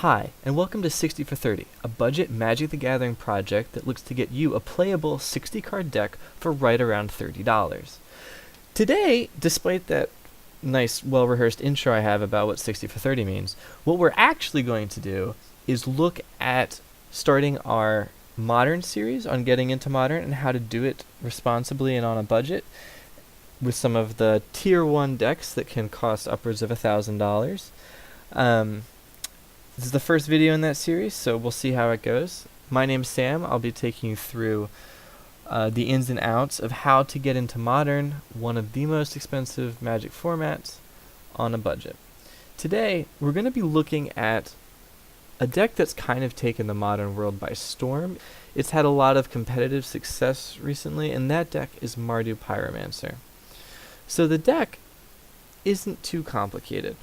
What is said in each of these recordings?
Hi, and welcome to 60 for 30, a budget Magic the Gathering project that looks to get you a playable 60-card deck for right around $30. Today, despite that nice, well-rehearsed intro I have about what 60 for 30 means, what we're actually going to do is look at starting our Modern series on getting into Modern and how to do it responsibly and on a budget with some of the Tier 1 decks that can cost upwards of $1,000. This is the first video in that series, so we'll see how it goes. My name's Sam. I'll be taking you through the ins and outs of how to get into Modern, one of the most expensive Magic formats, on a budget. Today, we're going to be looking at a deck that's kind of taken the Modern world by storm. It's had a lot of competitive success recently, and that deck is Mardu Pyromancer. So the deck isn't too complicated.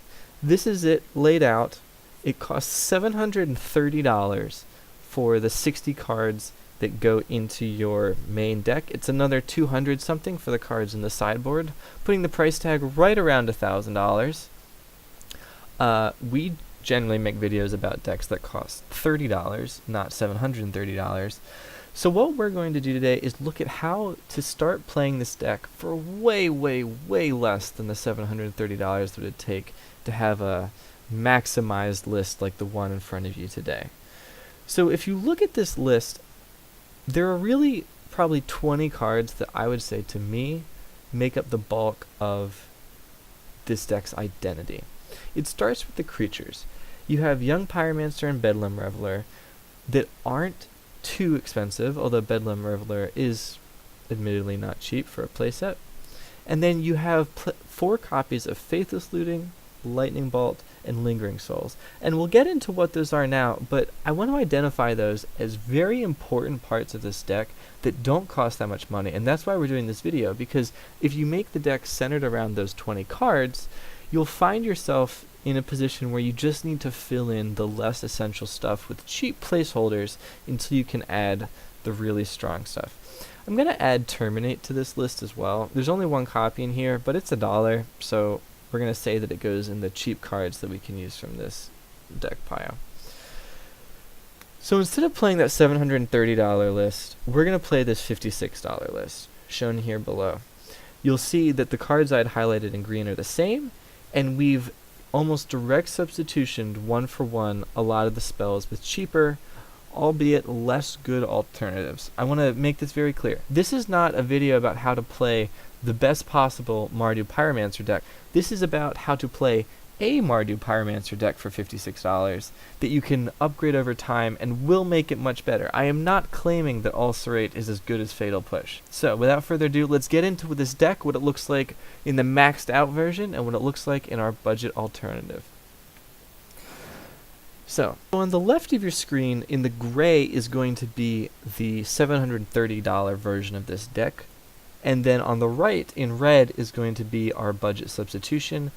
This is it laid out. It costs $730 for the 60 cards that go into your main deck. It's another $200 something for the cards in the sideboard, putting the price tag right around $1,000. We generally make videos about decks that cost $30, not $730. So what we're going to do today is look at how to start playing this deck for way, way, way less than the $730 that it would take to have a maximized list like the one in front of you today. So if you look at this list, there are really probably 20 cards that I would say to me make up the bulk of this deck's identity. It starts with the creatures. You have Young Pyromancer and Bedlam Reveler that aren't too expensive, although Bedlam Reveler is admittedly not cheap for a playset. And then you have 4 copies of Faithless Looting, Lightning Bolt, and Lingering Souls. And we'll get into what those are now, but I want to identify those as very important parts of this deck that don't cost that much money, and that's why we're doing this video, because if you make the deck centered around those 20 cards, you'll find yourself in a position where you just need to fill in the less essential stuff with cheap placeholders until you can add the really strong stuff. I'm going to add Terminate to this list as well. There's only one copy in here, but it's $1, so we're going to say that it goes in the cheap cards that we can use from this deck pile. So instead of playing that $730 list, we're going to play this $56 list, shown here below. You'll see that the cards I'd highlighted in green are the same, and we've almost direct substitutioned one for one a lot of the spells with cheaper, albeit less good alternatives. I want to make this very clear. This is not a video about how to play the best possible Mardu Pyromancer deck. This is about how to play a Mardu Pyromancer deck for $56 that you can upgrade over time and will make it much better. I am not claiming that Ulcerate is as good as Fatal Push. So without further ado, let's get into this deck, what it looks like in the maxed out version and what it looks like in our budget alternative. So on the left of your screen in the gray is going to be the $730 version of this deck. And then on the right, in red, is going to be our budget substitution.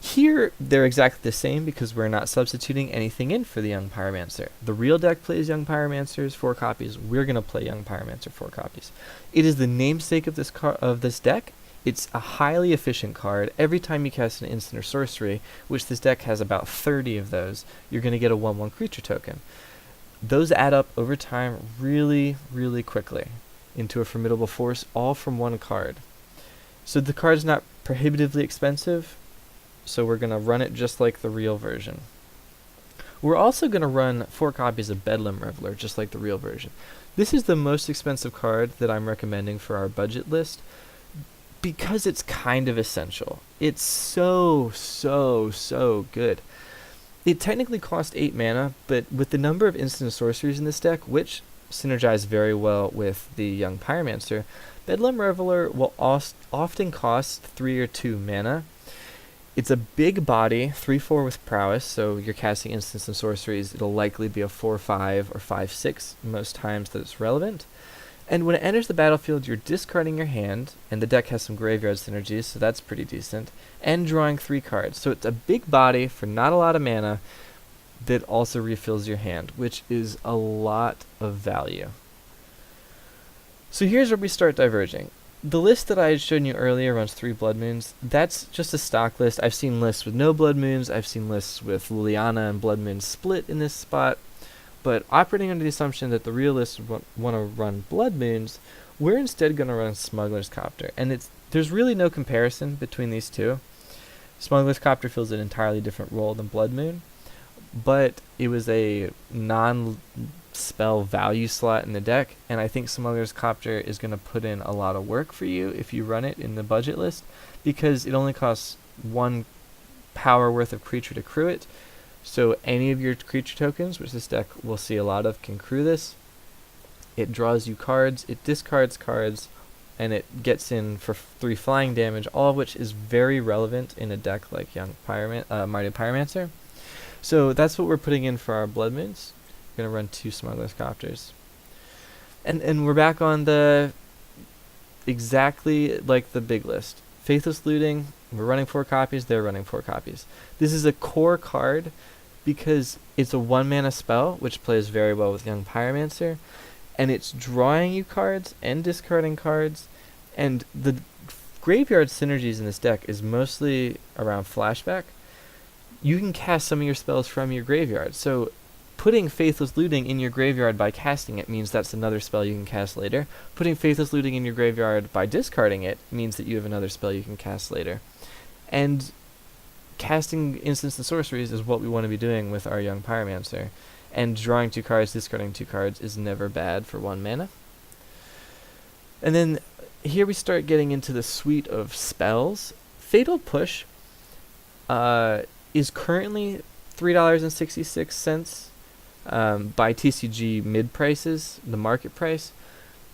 Here, they're exactly the same because we're not substituting anything in for the Young Pyromancer. The real deck plays Young Pyromancers, 4 copies. We're going to play Young Pyromancer, 4 copies. It is the namesake of this deck. It's a highly efficient card. Every time you cast an instant or sorcery, which this deck has about 30 of those, you're going to get a 1/1 creature token. Those add up over time really, really quickly into a formidable force, all from one card. So the card's not prohibitively expensive, so we're going to run it just like the real version. We're also going to run 4 copies of Bedlam Reveler, just like the real version. This is the most expensive card that I'm recommending for our budget list, because it's kind of essential. It's so good. It technically costs 8 mana, but with the number of instant sorceries in this deck, which synergize very well with the Young Pyromancer, Bedlam Reveler will often cost 3 or 2 mana. It's a big body, 3/4 with prowess, so you're casting instants and sorceries, it'll likely be a 4/5 or 5/6 most times that it's relevant. And when it enters the battlefield, you're discarding your hand, and the deck has some graveyard synergies, so that's pretty decent, and drawing 3 cards. So it's a big body for not a lot of mana that also refills your hand, which is a lot of value. So here's where we start diverging. the list that I had shown you earlier runs 3 Blood Moons. That's just a stock list. I've seen lists with no Blood Moons. I've seen lists with Liliana and Blood Moons split in this spot. But operating under the assumption that the real list would want to run Blood Moons, we're instead going to run Smuggler's Copter. And there's really no comparison between these two. Smuggler's Copter fills an entirely different role than Blood Moon, but it was a non-spell value slot in the deck, and I think Smuggler's Copter is going to put in a lot of work for you if you run it in the budget list, because it only costs 1 power worth of creature to crew it, so any of your creature tokens, which this deck will see a lot of, can crew this. It draws you cards, it discards cards, and it gets in for 3 flying damage, all of which is very relevant in a deck like Mardu Pyromancer. So that's what we're putting in for our Blood Moons. We're going to run 2 Smuggler's Copters. And we're back on the exactly like the big list. Faithless Looting, we're running 4 copies, they're running 4 copies. This is a core card because it's a 1 mana spell, which plays very well with Young Pyromancer, and it's drawing you cards and discarding cards, and the graveyard synergies in this deck is mostly around flashback. You can cast some of your spells from your graveyard, so putting Faithless Looting in your graveyard by casting it means that's another spell you can cast later. Putting Faithless Looting in your graveyard by discarding it means that you have another spell you can cast later. And casting instants and sorceries is what we want to be doing with our Young Pyromancer. And drawing 2 cards, discarding 2 cards is never bad for 1 mana. And then here we start getting into the suite of spells. Fatal Push is currently $3.66 by TCG mid prices, the market price.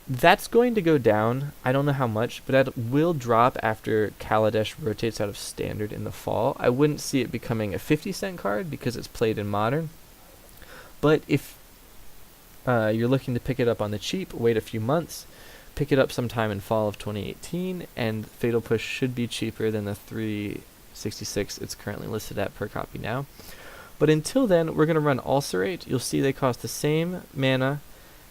That's going to go down. I don't know how much, but that will drop after Kaladesh rotates out of Standard in the fall. I wouldn't see it becoming a 50-cent card because it's played in Modern. But if you're looking to pick it up on the cheap, wait a few months, pick it up sometime in fall of 2018, and Fatal Push should be cheaper than the $3.66 it's currently listed at per copy now. But until then, we're going to run Ulcerate. You'll see they cost the same mana.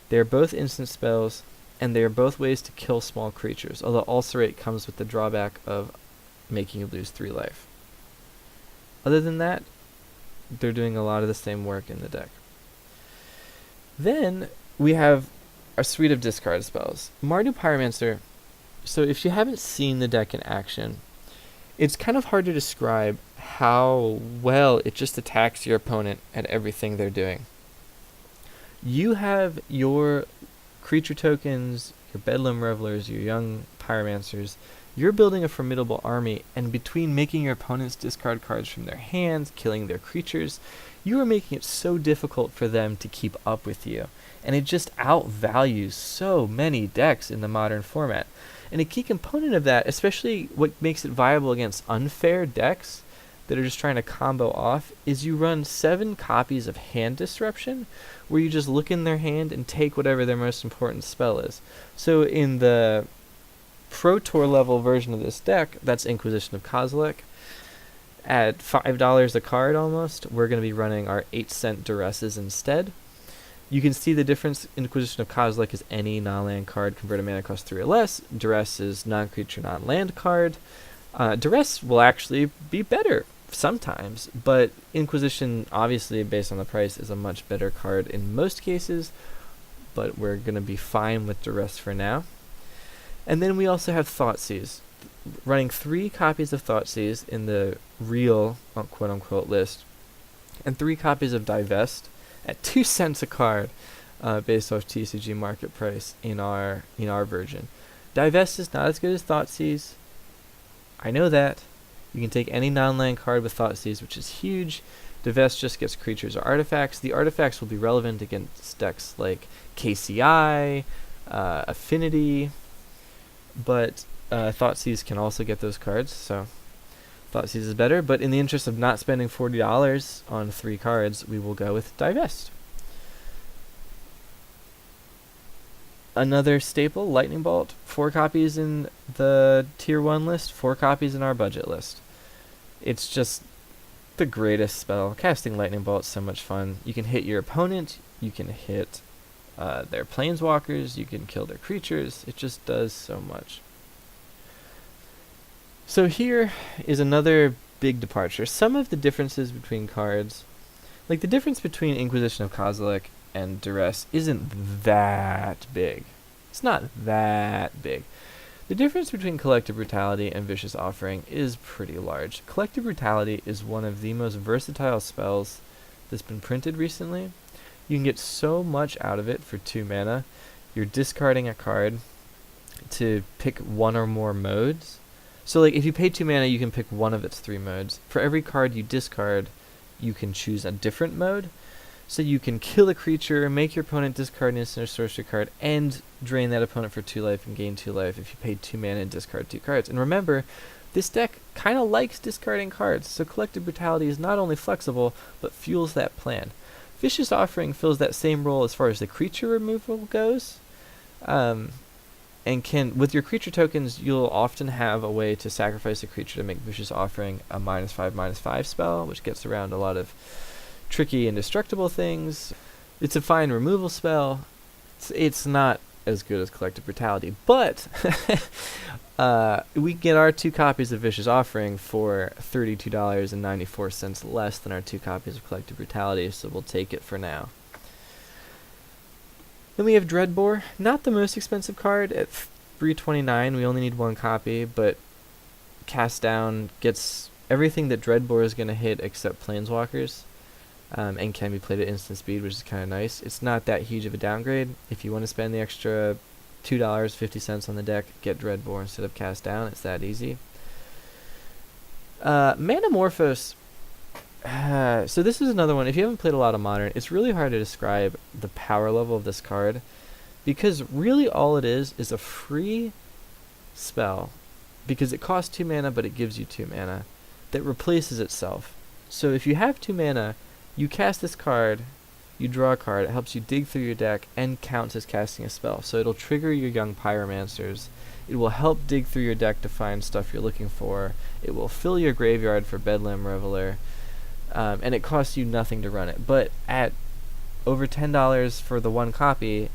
They're both instant spells, and they are both ways to kill small creatures, although Ulcerate comes with the drawback of making you lose 3 life. Other than that, they're doing a lot of the same work in the deck. Then we have a suite of discard spells. Mardu Pyromancer, so if you haven't seen the deck in action, it's kind of hard to describe how well it just attacks your opponent at everything they're doing. You have your creature tokens, your Bedlam Revelers, your Young Pyromancers. You're building a formidable army, and between making your opponents discard cards from their hands, killing their creatures, you are making it so difficult for them to keep up with you. And it just outvalues so many decks in the Modern format. And a key component of that, especially what makes it viable against unfair decks that are just trying to combo off, is you run 7 copies of Hand Disruption, where you just look in their hand and take whatever their most important spell is. So in the Pro Tour level version of this deck, that's Inquisition of Kozilek. At $5 a card almost, we're going to be running our 8-cent Duresses instead. You can see the difference. Inquisition of Kozilek is any non-land card converted mana cost 3 or less. Duress is non-creature, non-land card. Duress will actually be better sometimes, but Inquisition, obviously based on the price, is a much better card in most cases, but we're going to be fine with Duress for now. And then we also have Thoughtseize, running 3 copies of Thoughtseize in the real quote-unquote list, and 3 copies of Divest at 2 cents a card, based off TCG market price in our version. Divest is not as good as Thoughtseize. I know that. You can take any non-land card with Thoughtseize, which is huge. Divest just gets creatures or artifacts. The artifacts will be relevant against decks like KCI, Affinity, but Thoughtseize can also get those cards, so Thoughtseize is better. But in the interest of not spending $40 on 3 cards, we will go with Divest. Another staple, Lightning Bolt. 4 copies in the Tier 1 list, 4 copies in our budget list. It's just the greatest spell. Casting Lightning Bolt is so much fun. You can hit your opponent, you can hit their planeswalkers, you can kill their creatures. It just does so much. So here is another big departure. Some of the differences between cards, like the difference between Inquisition of Kozilek and Duress isn't that big. It's not that big. The difference between Collective Brutality and Vicious Offering is pretty large. Collective Brutality is one of the most versatile spells that's been printed recently. You can get so much out of it for 2 mana. You're discarding a card to pick one or more modes. So like if you pay 2 mana, you can pick one of its 3 modes. For every card you discard, you can choose a different mode. So you can kill a creature, make your opponent discard an instant or sorcery card, and drain that opponent for 2 life and gain 2 life if you pay 2 mana and discard 2 cards. And remember, this deck kind of likes discarding cards, so Collective Brutality is not only flexible, but fuels that plan. Vicious Offering fills that same role as far as the creature removal goes. And can, with your creature tokens, you'll often have a way to sacrifice a creature to make Vicious Offering a -5/-5 spell, which gets around a lot of tricky indestructible things. It's a fine removal spell. It's not as good as Collective Brutality, but we get our 2 copies of Vicious Offering for $32.94 less than our 2 copies of Collective Brutality, so we'll take it for now. Then we have Dreadbore, not the most expensive card at $3.29. We only need 1 copy, but Cast Down gets everything that Dreadbore is going to hit except Planeswalkers, and can be played at instant speed, which is kind of nice. It's not that huge of a downgrade. If you want to spend the extra $2.50 on the deck, get Dreadbore instead of Cast Down. It's that easy. Amorphous. So this is another one. If you haven't played a lot of Modern, it's really hard to describe the power level of this card, because really all it is a free spell, because it costs 2 mana but it gives you 2 mana, that replaces itself. So if you have 2 mana, you cast this card, you draw a card, it helps you dig through your deck and counts as casting a spell. So it'll trigger your young Pyromancers. It will help dig through your deck to find stuff you're looking for. It will fill your graveyard for Bedlam Reveler. And it costs you nothing to run it. But at over $10 for the 1 copy,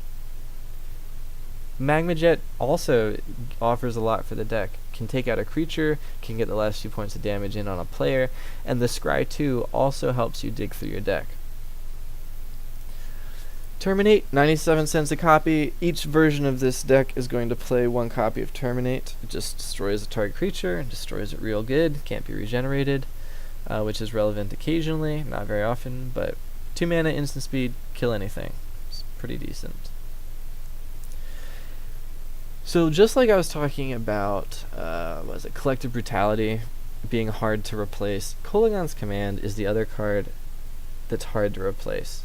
Magma Jet also offers a lot for the deck. Can take out a creature, can get the last few points of damage in on a player, and the Scry 2 also helps you dig through your deck. Terminate, 97 cents a copy. Each version of this deck is going to play 1 copy of Terminate. It just destroys a target creature, and destroys it real good, can't be regenerated. Which is relevant occasionally, not very often, but 2 mana, instant speed, kill anything. It's pretty decent. So just like I was talking about, Collective Brutality being hard to replace, Kolaghan's Command is the other card that's hard to replace.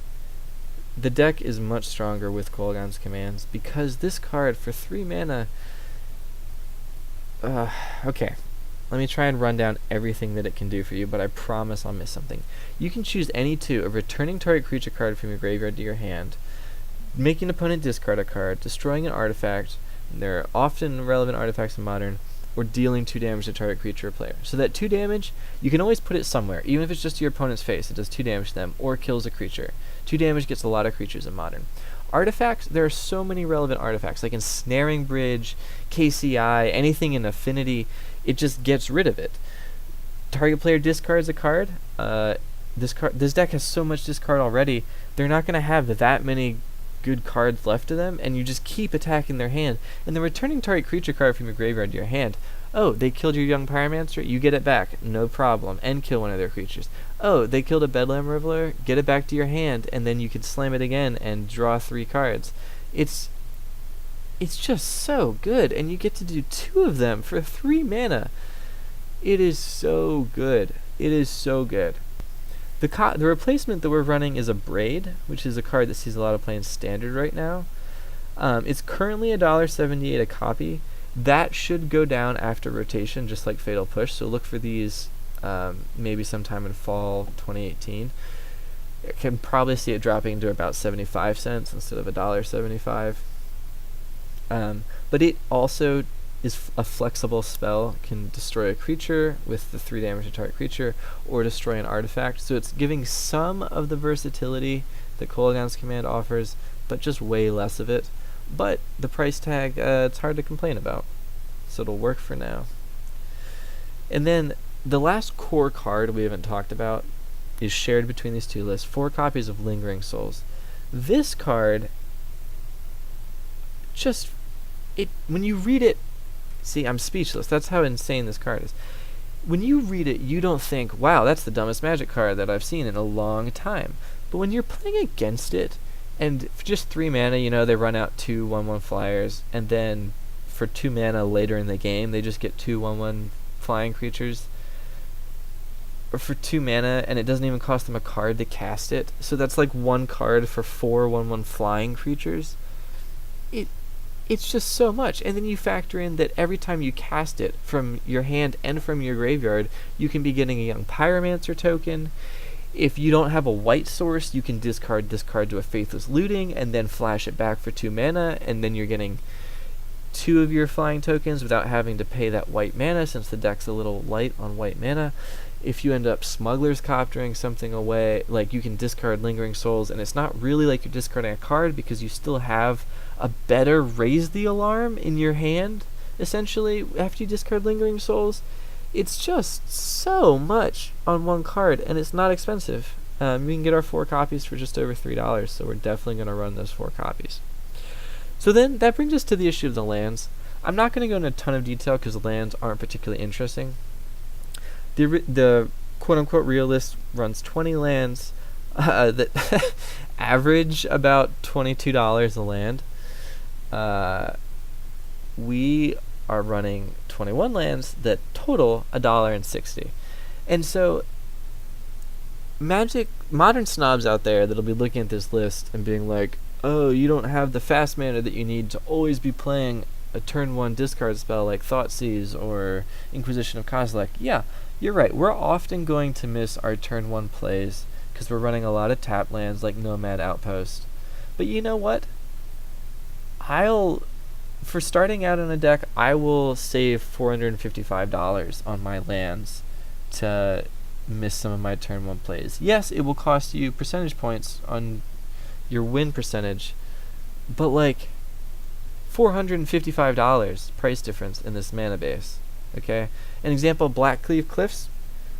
The deck is much stronger with Kolaghan's Commands, because this card for 3 mana... okay. Let me try and run down everything that it can do for you, but I promise I'll miss something. You can choose any 2 of returning target creature card from your graveyard to your hand, making an opponent discard a card, destroying an artifact, and there are often relevant artifacts in Modern, or dealing 2 damage to target creature or player. So that 2 damage, you can always put it somewhere, even if it's just to your opponent's face, it does 2 damage to them, or kills a creature. 2 damage gets a lot of creatures in Modern. Artifacts, there are so many relevant artifacts, like Ensnaring Bridge, KCI, anything in Affinity, it just gets rid of it. Target player discards a card. This deck has so much discard already, they're not going to have that many good cards left to them, and you just keep attacking their hand. And the returning target creature card from your graveyard to your hand, oh, they killed your young Pyromancer, you get it back, no problem, and kill one of their creatures. Oh, they killed a Bedlam Reveler, get it back to your hand, and then you can slam it again and draw 3 cards. It's just so good, and you get to do 2 of them for 3 mana. It is so good. It is so good. The replacement that we're running is Abrade, which is a card that sees a lot of play in Standard right now. It's currently $1.78 a copy. That should go down after rotation, just like Fatal Push, so look for these maybe sometime in fall 2018. I can probably see it dropping to about 75 cents instead of $1.75. But it also is a flexible spell, can destroy a creature with the 3 damage to target creature, or destroy an artifact. So it's giving some of the versatility that Kolaghan's Command offers, but just way less of it. But the price tag, it's hard to complain about. So it'll work for now. And then the last core card we haven't talked about is shared between these two lists, 4 copies of Lingering Souls. This card, just, when you read it, see, I'm speechless. That's how insane this card is. When you read it, you don't think, wow, that's the dumbest Magic card that I've seen in a long time. But when you're playing against it, and for just 3 mana, you know, they run out 2 1/1 flyers, and then for 2 mana later in the game, they just get 2 1/1 flying creatures. Or for 2 mana, and it doesn't even cost them a card to cast it. So that's like 1 card for 4 1/1 flying creatures. It's just so much. And then you factor in that every time you cast it from your hand and from your graveyard, you can be getting a young Pyromancer token. If you don't have a white source, you can discard to a Faithless Looting and then flash it back for 2 mana, and then you're getting 2 of your flying tokens without having to pay that white mana, since the deck's a little light on white mana. If you end up Smuggler's Coptering something away, like, you can discard Lingering Souls, and it's not really like you're discarding a card because you still have a better Raise the Alarm in your hand, essentially, after you discard Lingering Souls. It's just so much on 1 card, and it's not expensive. We can get our 4 copies for just over $3, so we're definitely going to run those 4 copies. So then, that brings us to the issue of the lands. I'm not going to go into a ton of detail because the lands aren't particularly interesting. The quote-unquote real list runs 20 lands that average about $22 a land. We are running 21 lands that total $1.60. And so, modern snobs out there that'll be looking at this list and being like, oh, you don't have the fast mana that you need to always be playing a turn 1 discard spell like Thoughtseize or Inquisition of Kozilek. Yeah, you're right. We're often going to miss our turn 1 plays because we're running a lot of tap lands like Nomad Outpost. But you know what? For starting out in a deck, I will save $455 on my lands to miss some of my turn 1 plays. Yes, it will cost you percentage points on your win percentage, but like $455 price difference in this mana base. Okay, an example: Blackcleave Cliffs,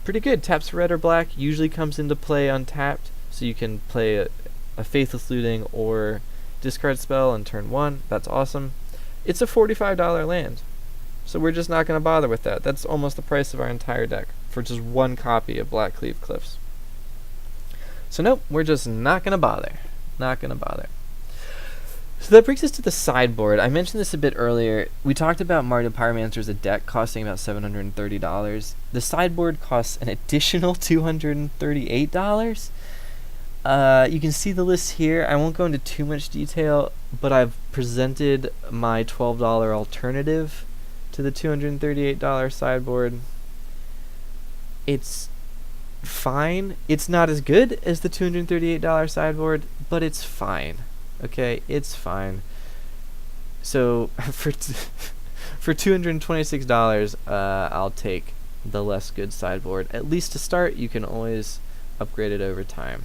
pretty good. Taps red or black, usually comes into play untapped, so you can play a Faithless Looting or discard spell on turn 1. That's awesome. It's a $45 land, so we're just not going to bother with that. That's almost the price of our entire deck for just 1 copy of Blackcleave Cliffs. So nope, we're just not going to bother. Not going to bother. So that brings us to the sideboard. I mentioned this a bit earlier. We talked about Mardu Pyromancer as a deck costing about $730. The sideboard costs an additional $238. You can see the list here. I won't go into too much detail, but I've presented my $12 alternative to the $238 sideboard. It's fine. It's not as good as the $238 sideboard, but it's fine. Okay, it's fine. So for $226, I'll take the less good sideboard. At least to start, you can always upgrade it over time.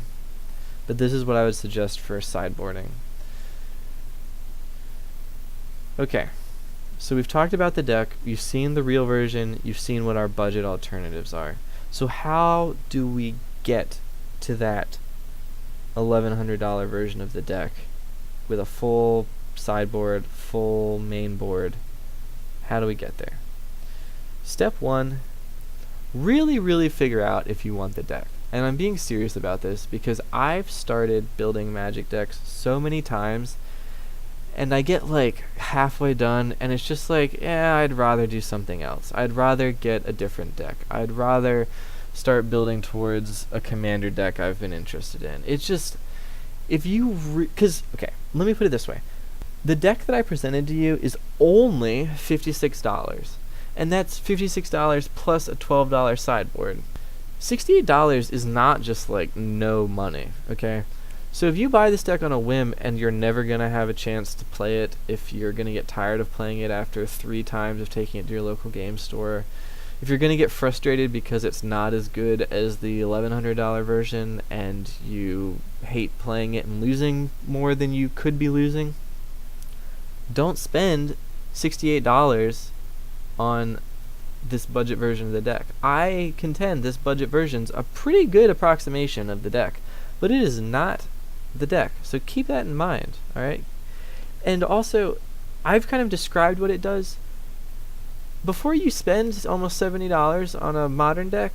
But this is what I would suggest for sideboarding. Okay, so we've talked about the deck, you've seen the real version, you've seen what our budget alternatives are. So how do we get to that $1,100 version of the deck with a full sideboard, full main board? How do we get there? Step 1, really figure out if you want the deck. And I'm being serious about this because I've started building Magic decks so many times, and I get like halfway done and it's just like, I'd rather do something else. I'd rather get a different deck. I'd rather start building towards a commander deck I've been interested in. It's just, okay, let me put it this way. The deck that I presented to you is only $56, and that's $56 plus a $12 sideboard. $68 is not just like no money, okay? So if you buy this deck on a whim and you're never going to have a chance to play it, if you're going to get tired of playing it after 3 times of taking it to your local game store, if you're going to get frustrated because it's not as good as the $1,100 version and you hate playing it and losing more than you could be losing, don't spend $68 on this budget version of the deck. I contend this budget version's a pretty good approximation of the deck, but it is not the deck, so keep that in mind, alright? And also, I've kind of described what it does. Before you spend almost $70 on a modern deck,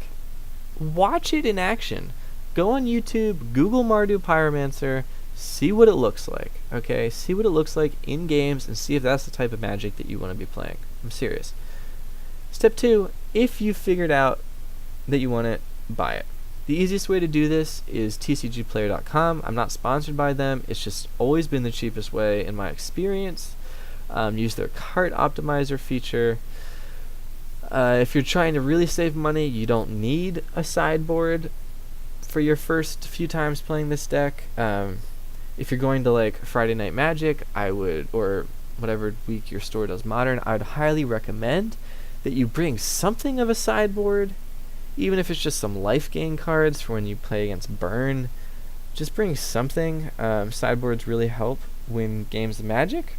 watch it in action. Go on YouTube, Google Mardu Pyromancer, see what it looks like, okay? See what it looks like in games and see if that's the type of Magic that you want to be playing. I'm serious. Step 2, if you figured out that you want it, buy it. The easiest way to do this is tcgplayer.com. I'm not sponsored by them. It's just always been the cheapest way in my experience. Use their cart optimizer feature. If you're trying to really save money, you don't need a sideboard for your first few times playing this deck. If you're going to like Friday Night Magic, I would, or whatever week your store does Modern, I would highly recommend that you bring something of a sideboard, even if it's just some life gain cards for when you play against Burn. Just bring something. Sideboards really help win games of Magic.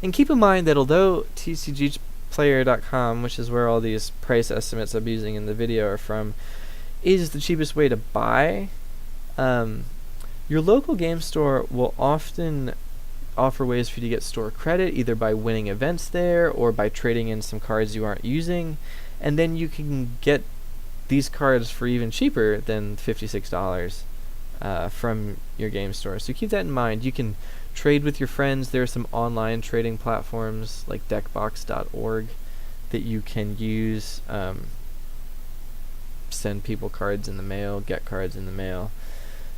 And keep in mind that although tcgplayer.com, which is where all these price estimates I'm using in the video are from, is the cheapest way to buy, your local game store will often offer ways for you to get store credit, either by winning events there or by trading in some cards you aren't using, and then you can get these cards for even cheaper than $56 from your game store. So keep that in mind. You can trade with your friends. There are some online trading platforms like deckbox.org that you can use. Send people cards in the mail, get cards in the mail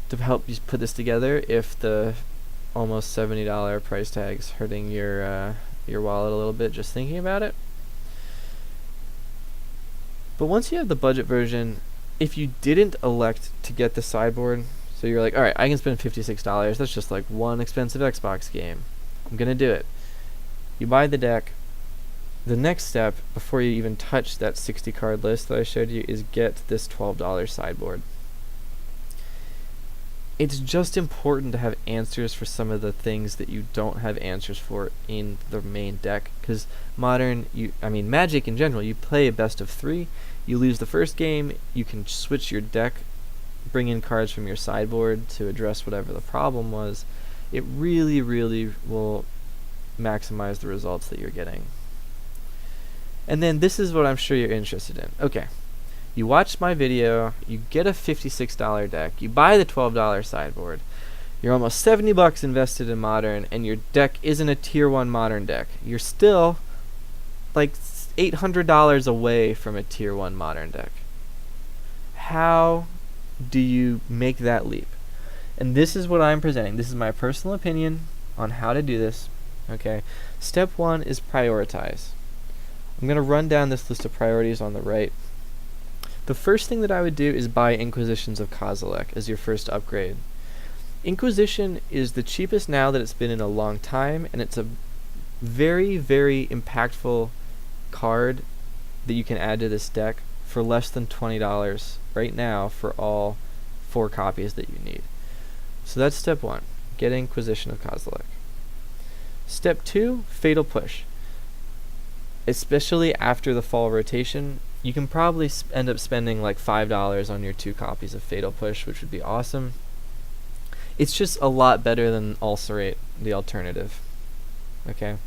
to help you put this together if the almost $70 price tag's hurting your wallet a little bit just thinking about it. But once you have the budget version, if you didn't elect to get the sideboard, so you're like, alright, I can spend $56, that's just like one expensive Xbox game, I'm gonna do it. You buy the deck. The next step, before you even touch that 60 card list that I showed you, is get this $12 sideboard. It's just important to have answers for some of the things that you don't have answers for in the main deck, because Magic in general, you play a best of 3, you lose the first game, you can switch your deck, bring in cards from your sideboard to address whatever the problem was. It really, really will maximize the results that you're getting. And then this is what I'm sure you're interested in. Okay. You watch my video, you get a $56 deck, you buy the $12 sideboard, you're almost $70 invested in Modern, and your deck isn't a tier 1 Modern deck. You're still like $800 away from a tier 1 Modern deck. How do you make that leap? And this is what I'm presenting. This is my personal opinion on how to do this. Okay. Step 1 is prioritize. I'm going to run down this list of priorities on the right. The first thing that I would do is buy Inquisitions of Kozilek as your first upgrade. Inquisition is the cheapest now that it's been in a long time, and it's a very, very impactful card that you can add to this deck for less than $20 right now for all 4 copies that you need. So that's step 1, get Inquisition of Kozilek. Step 2, Fatal Push. Especially after the fall rotation, you can probably end up spending like $5 on your 2 copies of Fatal Push, which would be awesome. It's just a lot better than Ulcerate, the alternative. Okay.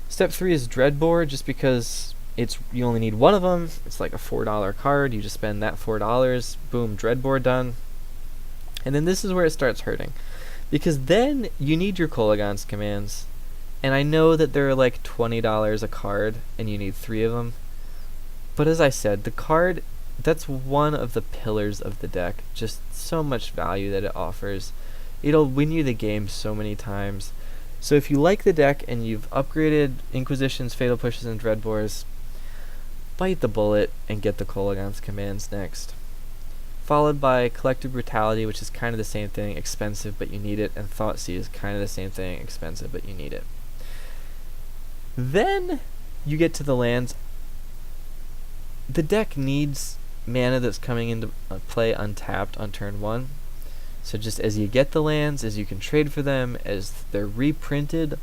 Step 3 is Dreadboard, just because you only need one of them. It's like a $4 card. You just spend that $4, boom, Dreadboard done. And then this is where it starts hurting, because then you need your Kolaghan's commands. And I know that they're like $20 a card, and you need 3 of them. But as I said, the card, that's one of the pillars of the deck. Just so much value that it offers. It'll win you the game so many times. So if you like the deck and you've upgraded Inquisitions, Fatal Pushes, and Dreadboards, bite the bullet and get the Kolaghan's commands next. Followed by Collective Brutality, which is kind of the same thing, expensive but you need it, and Thoughtseize is kind of the same thing, expensive but you need it. Then you get to the lands. The deck needs mana that's coming into play untapped on turn 1. So just as you get the lands, as you can trade for them, as they're reprinted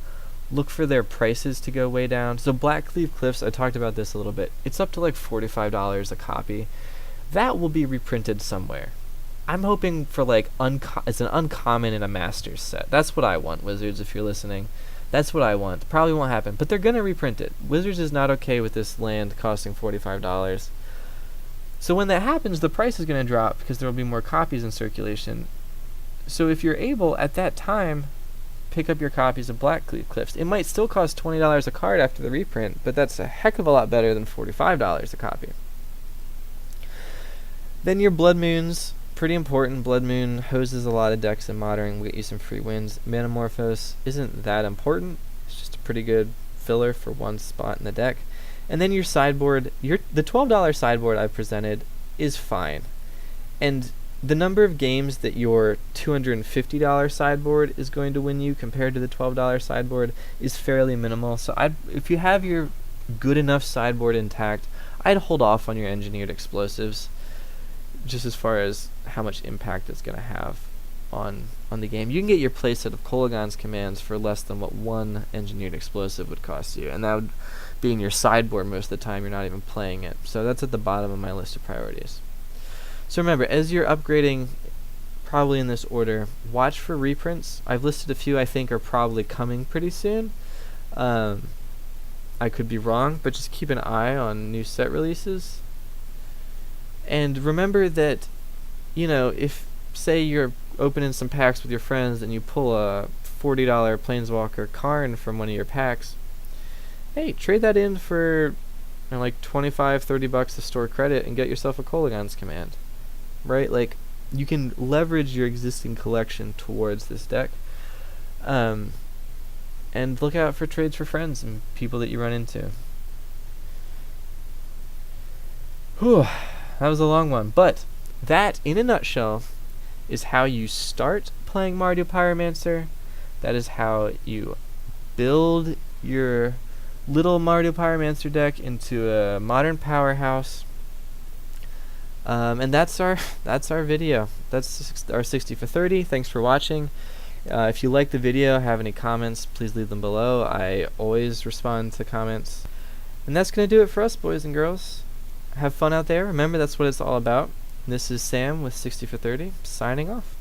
look for their prices to go way down. So Blackcleave Cliffs, I talked about this a little bit. It's up to like $45 a copy. That will be reprinted somewhere. I'm hoping for like it's an uncommon in a Masters set. That's what I want, Wizards, if you're listening. That's what I want. Probably won't happen, but they're going to reprint it. Wizards is not okay with this land costing $45. So when that happens, the price is going to drop because there will be more copies in circulation. So if you're able, at that time, pick up your copies of Blackcleave Cliffs. It might still cost $20 a card after the reprint, but that's a heck of a lot better than $45 a copy. Then your Blood Moons, pretty important. Blood Moon hoses a lot of decks in Modern. We get you some free wins. Amorphous isn't that important. It's just a pretty good filler for one spot in the deck. And then your sideboard, the $12 sideboard I presented is fine. And the number of games that your $250 sideboard is going to win you compared to the $12 sideboard is fairly minimal. So if you have your good enough sideboard intact, I'd hold off on your engineered explosives, just as far as how much impact it's going to have on the game. You can get your playset of Kolaghan's commands for less than what one engineered explosive would cost you, and that would be in your sideboard most of the time. You're not even playing it. So that's at the bottom of my list of priorities. So remember, as you're upgrading, probably in this order, watch for reprints. I've listed a few I think are probably coming pretty soon. I could be wrong, but just keep an eye on new set releases. And remember that, if, say, you're opening some packs with your friends and you pull a $40 Planeswalker Karn from one of your packs, hey, trade that in for like $25-$30 of store credit and get yourself a Kolaghan's command. Right? Like, you can leverage your existing collection towards this deck. And look out for trades for friends and people that you run into. Whew, that was a long one. But that, in a nutshell, is how you start playing Mardu Pyromancer. That is how you build your little Mardu Pyromancer deck into a modern powerhouse. And that's our video. That's our 60 for 30. Thanks for watching. If you like the video, have any comments, please leave them below. I always respond to comments. And that's going to do it for us, boys and girls. Have fun out there. Remember, that's what it's all about. This is Sam with 60 for 30, signing off.